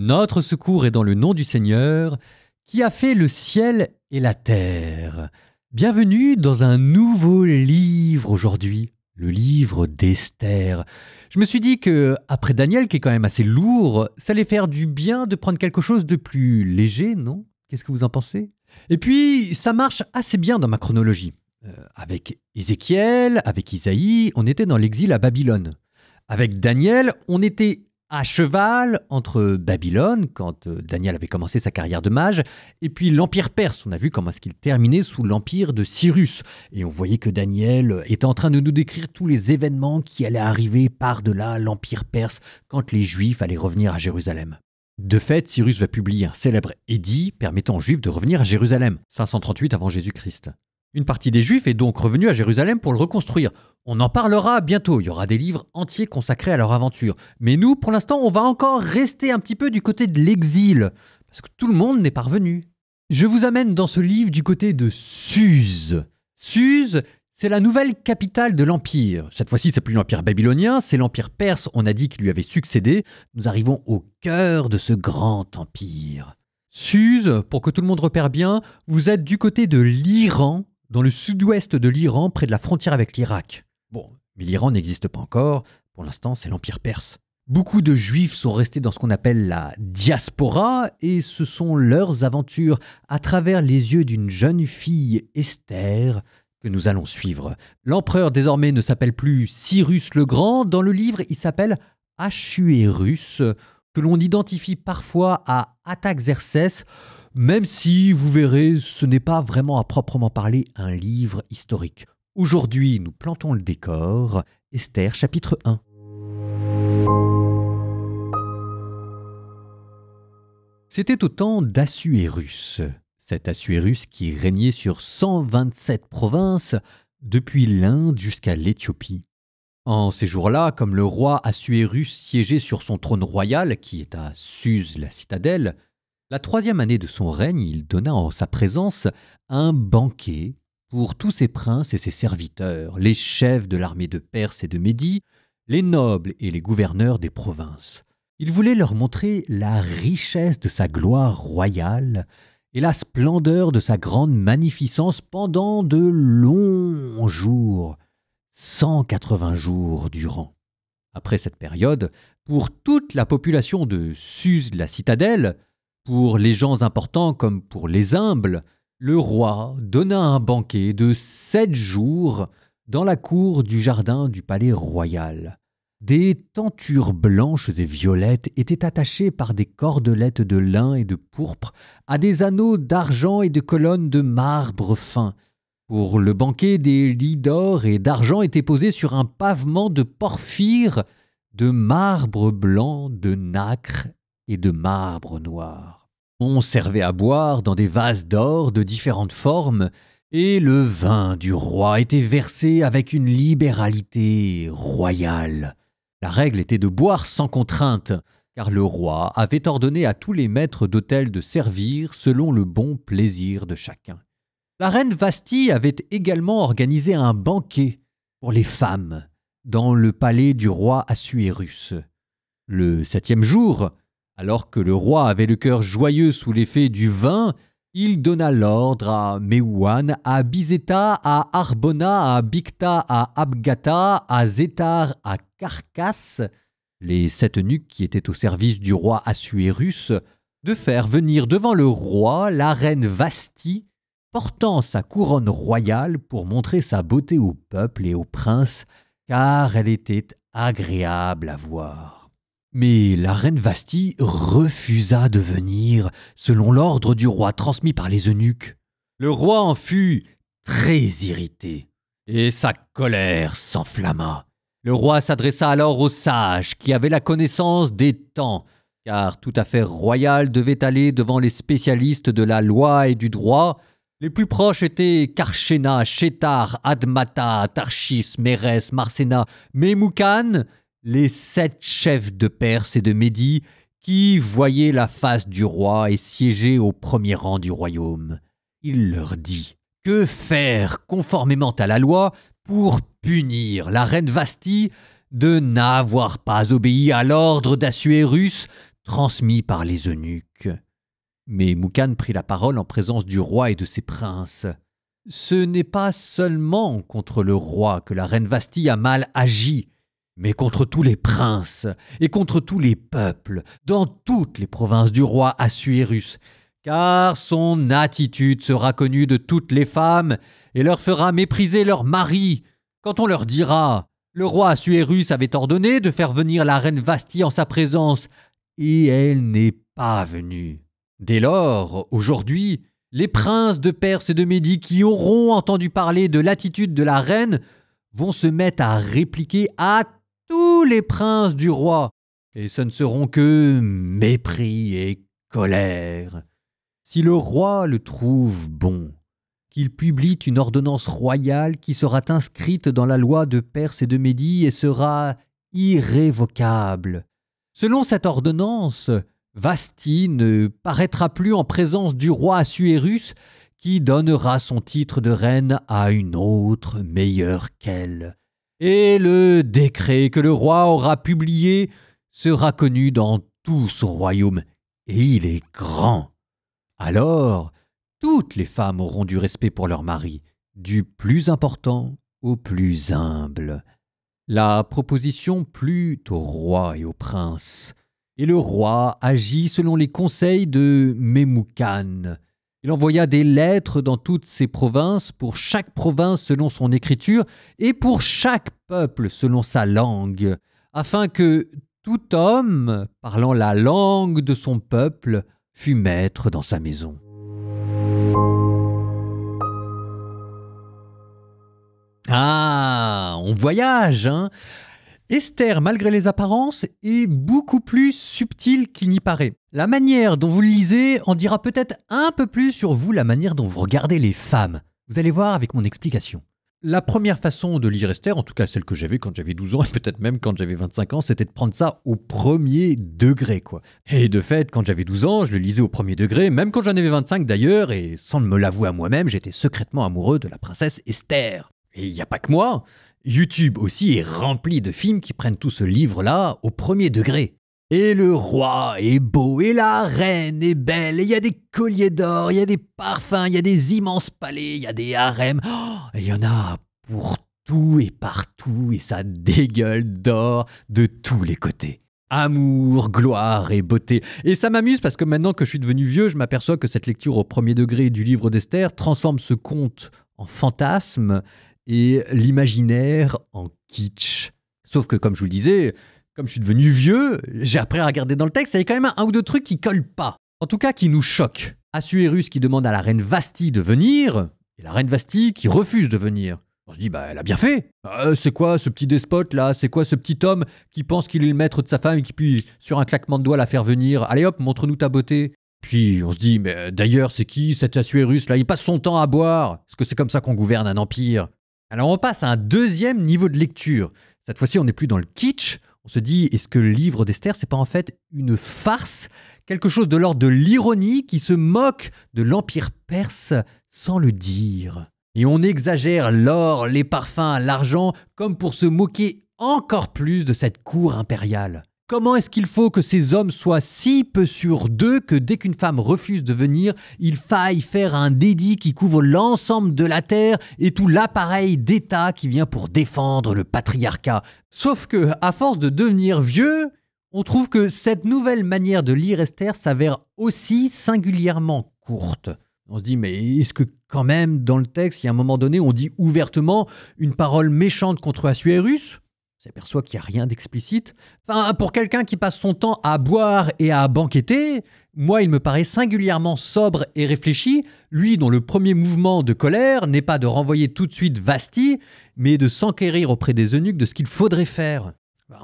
Notre secours est dans le nom du Seigneur, qui a fait le ciel et la terre. Bienvenue dans un nouveau livre aujourd'hui, le livre d'Esther. Je me suis dit que, après Daniel, qui est quand même assez lourd, ça allait faire du bien de prendre quelque chose de plus léger, non? Qu'est-ce que vous en pensez? Et puis, ça marche assez bien dans ma chronologie. Avec Ézéchiel, avec Isaïe, on était dans l'exil à Babylone. Avec Daniel, on était à cheval entre Babylone, quand Daniel avait commencé sa carrière de mage, et puis l'Empire perse. On a vu comment est-ce qu'il terminait sous l'Empire de Cyrus. Et on voyait que Daniel était en train de nous décrire tous les événements qui allaient arriver par-delà l'Empire perse quand les Juifs allaient revenir à Jérusalem. De fait, Cyrus va publier un célèbre édit permettant aux Juifs de revenir à Jérusalem, 538 avant Jésus-Christ. Une partie des Juifs est donc revenue à Jérusalem pour le reconstruire. On en parlera bientôt, il y aura des livres entiers consacrés à leur aventure. Mais nous, pour l'instant, on va encore rester un petit peu du côté de l'exil, parce que tout le monde n'est pas revenu. Je vous amène dans ce livre du côté de Suse. Suse, c'est la nouvelle capitale de l'Empire. Cette fois-ci, c'est plus l'Empire babylonien, c'est l'Empire perse, on a dit, qui lui avait succédé. Nous arrivons au cœur de ce grand empire. Suse, pour que tout le monde repère bien, vous êtes du côté de l'Iran, dans le sud-ouest de l'Iran, près de la frontière avec l'Irak. Bon, mais l'Iran n'existe pas encore, pour l'instant c'est l'Empire perse. Beaucoup de Juifs sont restés dans ce qu'on appelle la diaspora, et ce sont leurs aventures à travers les yeux d'une jeune fille, Esther, que nous allons suivre. L'empereur désormais ne s'appelle plus Cyrus le Grand, dans le livre il s'appelle Ahasuérus, que l'on identifie parfois à Artaxerxès, même si, vous verrez, ce n'est pas vraiment à proprement parler un livre historique. Aujourd'hui, nous plantons le décor. Esther, chapitre 1. C'était au temps d'Assuérus. Cet Assuérus qui régnait sur 127 provinces, depuis l'Inde jusqu'à l'Éthiopie. En ces jours-là, comme le roi Assuérus siégeait sur son trône royal, qui est à Suse, la citadelle, la 3e année de son règne, il donna en sa présence un banquet pour tous ses princes et ses serviteurs, les chefs de l'armée de Perse et de Médie, les nobles et les gouverneurs des provinces. Il voulait leur montrer la richesse de sa gloire royale et la splendeur de sa grande magnificence pendant de longs jours, 180 jours durant. Après cette période, pour toute la population de Suse la citadelle, pour les gens importants comme pour les humbles, le roi donna un banquet de 7 jours dans la cour du jardin du palais royal. Des tentures blanches et violettes étaient attachées par des cordelettes de lin et de pourpre à des anneaux d'argent et de colonnes de marbre fin. Pour le banquet, des lits d'or et d'argent étaient posés sur un pavement de porphyre, de marbre blanc, de nacre et de marbre noir. On servait à boire dans des vases d'or de différentes formes, et le vin du roi était versé avec une libéralité royale. La règle était de boire sans contrainte, car le roi avait ordonné à tous les maîtres d'hôtel de servir selon le bon plaisir de chacun. La reine Vasthi avait également organisé un banquet pour les femmes dans le palais du roi Assuérus. Le 7e jour, alors que le roi avait le cœur joyeux sous l'effet du vin, il donna l'ordre à Méouan, à Bizéta, à Arbona, à Bicta, à Abgata, à Zétar, à Carcasse, les 7 eunuques qui étaient au service du roi Assuérus, de faire venir devant le roi la reine Vasthi, portant sa couronne royale pour montrer sa beauté au peuple et aux princes, car elle était agréable à voir. Mais la reine Vasthi refusa de venir, selon l'ordre du roi transmis par les eunuques. Le roi en fut très irrité, et sa colère s'enflamma. Le roi s'adressa alors aux sages qui avaient la connaissance des temps, car toute affaire royale devait aller devant les spécialistes de la loi et du droit. Les plus proches étaient Karshena, Shétar, Admata, Tarchis, Mérès, Marsena, Memoukan, les 7 chefs de Perse et de Médie qui voyaient la face du roi et siégeaient au premier rang du royaume. Il leur dit « Que faire conformément à la loi pour punir la reine Vasthi de n'avoir pas obéi à l'ordre d'Assuérus, transmis par les eunuques. Mais Moukan prit la parole en présence du roi et de ses princes. Ce n'est pas seulement contre le roi que la reine Vasti a mal agi, mais contre tous les princes et contre tous les peuples, dans toutes les provinces du roi Assuérus, car son attitude sera connue de toutes les femmes et leur fera mépriser leurs maris, quand on leur dira « Le roi Assuérus avait ordonné de faire venir la reine Vasti en sa présence, et elle n'est pas venue. » Dès lors, aujourd'hui, les princes de Perse et de Médie qui auront entendu parler de l'attitude de la reine vont se mettre à répliquer à tous les princes du roi, et ce ne seront que mépris et colère. Si le roi le trouve bon, qu'il publie une ordonnance royale qui sera inscrite dans la loi de Perse et de Médie et sera irrévocable. Selon cette ordonnance, Vasti ne paraîtra plus en présence du roi Assuérus qui donnera son titre de reine à une autre meilleure qu'elle. Et le décret que le roi aura publié sera connu dans tout son royaume, et il est grand. Alors, toutes les femmes auront du respect pour leur mari, du plus important au plus humble. La proposition plut au roi et au prince, et le roi agit selon les conseils de Memucan. Il envoya des lettres dans toutes ses provinces, pour chaque province selon son écriture, et pour chaque peuple selon sa langue, afin que tout homme, parlant la langue de son peuple, fût maître dans sa maison. Ah, on voyage, hein? Esther, malgré les apparences, est beaucoup plus subtile qu'il n'y paraît. La manière dont vous le lisez en dira peut-être un peu plus sur vous, la manière dont vous regardez les femmes. Vous allez voir avec mon explication. La première façon de lire Esther, en tout cas celle que j'avais quand j'avais 12 ans, et peut-être même quand j'avais 25 ans, c'était de prendre ça au premier degré, quoi. Et de fait, quand j'avais 12 ans, je le lisais au premier degré, même quand j'en avais 25 d'ailleurs, et sans me l'avouer à moi-même, j'étais secrètement amoureux de la princesse Esther. Et il n'y a pas que moi. YouTube aussi est rempli de films qui prennent tout ce livre-là au premier degré. Et le roi est beau, et la reine est belle, et il y a des colliers d'or, il y a des parfums, il y a des immenses palais, il y a des harems. Et il y en a pour tout et partout, et ça dégueule d'or de tous les côtés. Amour, gloire et beauté. Et ça m'amuse parce que maintenant que je suis devenu vieux, je m'aperçois que cette lecture au premier degré du livre d'Esther transforme ce conte en fantasme et l'imaginaire en kitsch. Sauf que, comme je vous le disais, comme je suis devenu vieux, j'ai appris à regarder dans le texte, il y a quand même un ou deux trucs qui collent pas. En tout cas, qui nous choquent. Assuérus qui demande à la reine Vasti de venir, et la reine Vasti qui refuse de venir. On se dit, elle a bien fait. C'est quoi ce petit despote là? C'est quoi ce petit homme qui pense qu'il est le maître de sa femme et qui peut, sur un claquement de doigts, la faire venir? Allez hop, montre-nous ta beauté. Puis on se dit, mais d'ailleurs, c'est qui cet Assuérus là? Il passe son temps à boire. Est-ce que c'est comme ça qu'on gouverne un empire? Alors on passe à un deuxième niveau de lecture. Cette fois-ci, on n'est plus dans le kitsch. On se dit, est-ce que le livre d'Esther, c'est pas en fait une farce? Quelque chose de l'ordre de l'ironie qui se moque de l'Empire perse sans le dire. Et on exagère l'or, les parfums, l'argent, comme pour se moquer encore plus de cette cour impériale. Comment est-ce qu'il faut que ces hommes soient si peu sûrs d'eux que dès qu'une femme refuse de venir, il faille faire un dédit qui couvre l'ensemble de la terre et tout l'appareil d'État qui vient pour défendre le patriarcat? Sauf que, à force de devenir vieux, on trouve que cette nouvelle manière de lire Esther s'avère aussi singulièrement courte. On se dit, mais est-ce que quand même, dans le texte, il y a un moment donné, on dit ouvertement une parole méchante contre Assuérus? On s'aperçoit qu'il n'y a rien d'explicite. Enfin, pour quelqu'un qui passe son temps à boire et à banqueter, moi, il me paraît singulièrement sobre et réfléchi, lui dont le premier mouvement de colère n'est pas de renvoyer tout de suite Vasti, mais de s'enquérir auprès des eunuques de ce qu'il faudrait faire.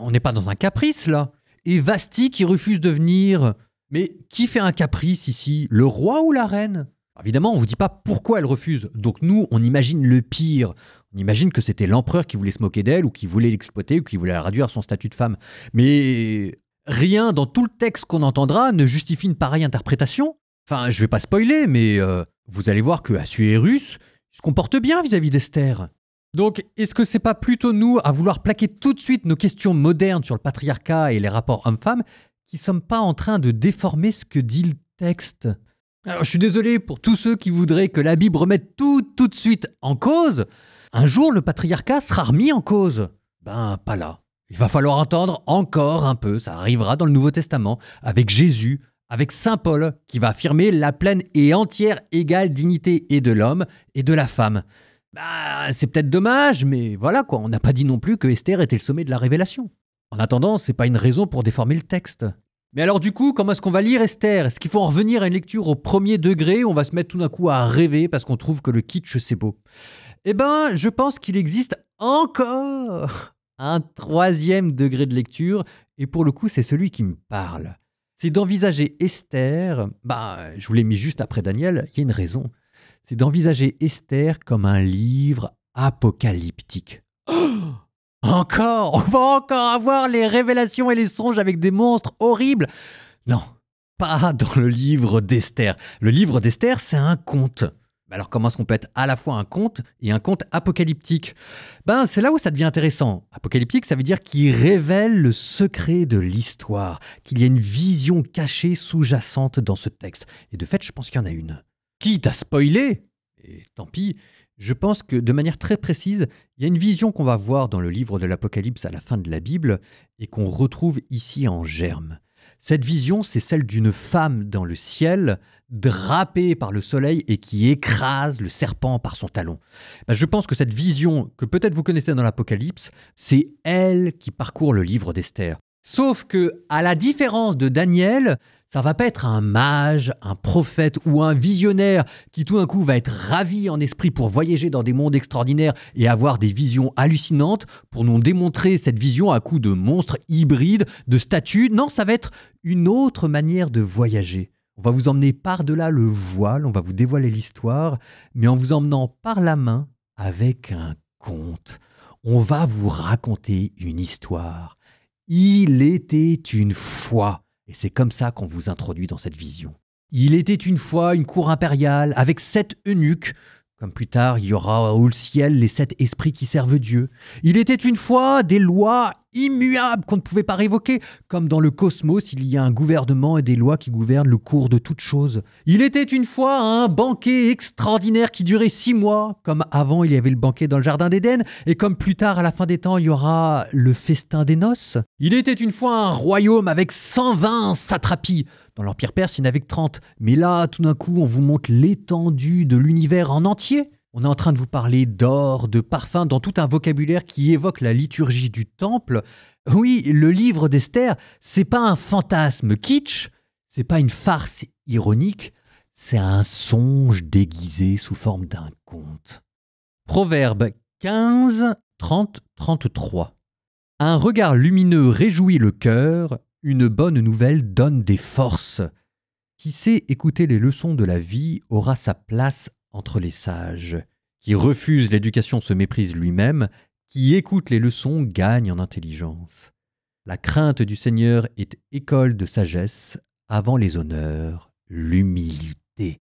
On n'est pas dans un caprice, là. Et Vasti qui refuse de venir. Mais qui fait un caprice ici? Le roi ou la reine? Évidemment, on ne vous dit pas pourquoi elle refuse. Donc nous, on imagine le pire. On imagine que c'était l'empereur qui voulait se moquer d'elle ou qui voulait l'exploiter ou qui voulait la réduire à son statut de femme. Mais rien dans tout le texte qu'on entendra ne justifie une pareille interprétation. Enfin, je vais pas spoiler, mais vous allez voir que Assuérus se comporte bien vis-à-vis d'Esther. Donc, est-ce que c'est pas plutôt nous à vouloir plaquer tout de suite nos questions modernes sur le patriarcat et les rapports hommes-femmes qui ne sommes pas en train de déformer ce que dit le texte. Alors, je suis désolé pour tous ceux qui voudraient que la Bible remette tout de suite en cause. Un jour, le patriarcat sera remis en cause. Ben, pas là. Il va falloir attendre encore un peu. Ça arrivera dans le Nouveau Testament, avec Jésus, avec Saint Paul, qui va affirmer la pleine et entière égale dignité et de l'homme et de la femme. Ben, c'est peut-être dommage, mais voilà quoi. On n'a pas dit non plus que Esther était le sommet de la révélation. En attendant, c'est pas une raison pour déformer le texte. Mais alors du coup, comment est-ce qu'on va lire Esther? Est-ce qu'il faut en revenir à une lecture au premier degré? On va se mettre tout d'un coup à rêver parce qu'on trouve que le kitsch c'est beau. Eh ben, je pense qu'il existe encore un troisième degré de lecture, et pour le coup, c'est celui qui me parle. C'est d'envisager Esther, je vous l'ai mis juste après Daniel, il y a une raison. C'est d'envisager Esther comme un livre apocalyptique. Encore, on va encore avoir les révélations et les songes avec des monstres horribles. Non, pas dans le livre d'Esther. Le livre d'Esther, c'est un conte. Alors comment est-ce qu'on peut être à la fois un conte et un conte apocalyptique? C'est là où ça devient intéressant. Apocalyptique, ça veut dire qu'il révèle le secret de l'histoire, qu'il y a une vision cachée sous-jacente dans ce texte. Et de fait, je pense qu'il y en a une. Quitte à spoiler, et tant pis, je pense que de manière très précise, il y a une vision qu'on va voir dans le livre de l'Apocalypse à la fin de la Bible et qu'on retrouve ici en germe. Cette vision, c'est celle d'une femme dans le ciel, drapée par le soleil et qui écrase le serpent par son talon. Je pense que cette vision, que peut-être vous connaissez dans l'Apocalypse, c'est elle qui parcourt le livre d'Esther. Sauf que, à la différence de Daniel, ça va pas être un mage, un prophète ou un visionnaire qui tout d'un coup va être ravi en esprit pour voyager dans des mondes extraordinaires et avoir des visions hallucinantes pour nous démontrer cette vision à coup de monstres hybrides, de statues. Non, ça va être une autre manière de voyager. On va vous emmener par-delà le voile, on va vous dévoiler l'histoire, mais en vous emmenant par la main avec un conte. On va vous raconter une histoire. Il était une fois, et c'est comme ça qu'on vous introduit dans cette vision. Il était une fois une cour impériale avec 7 eunuques, comme plus tard il y aura au ciel les 7 esprits qui servent Dieu. Il était une fois des lois immuables qu'on ne pouvait pas révoquer, comme dans le cosmos il y a un gouvernement et des lois qui gouvernent le cours de toutes choses. Il était une fois un banquet extraordinaire qui durait 6 mois, comme avant il y avait le banquet dans le jardin d'Éden, et comme plus tard à la fin des temps il y aura le festin des noces. Il était une fois un royaume avec 120 satrapies. Dans l'Empire perse, il n'y en avait que 30. Mais là, tout d'un coup, on vous montre l'étendue de l'univers en entier. On est en train de vous parler d'or, de parfums, dans tout un vocabulaire qui évoque la liturgie du temple. Oui, le livre d'Esther, c'est pas un fantasme kitsch, c'est pas une farce ironique, c'est un songe déguisé sous forme d'un conte. Proverbe 15, 30, 33. Un regard lumineux réjouit le cœur, une bonne nouvelle donne des forces. Qui sait écouter les leçons de la vie aura sa place entre les sages. Qui refuse l'éducation se méprise lui-même, qui écoute les leçons gagne en intelligence. La crainte du Seigneur est école de sagesse, avant les honneurs, l'humilité.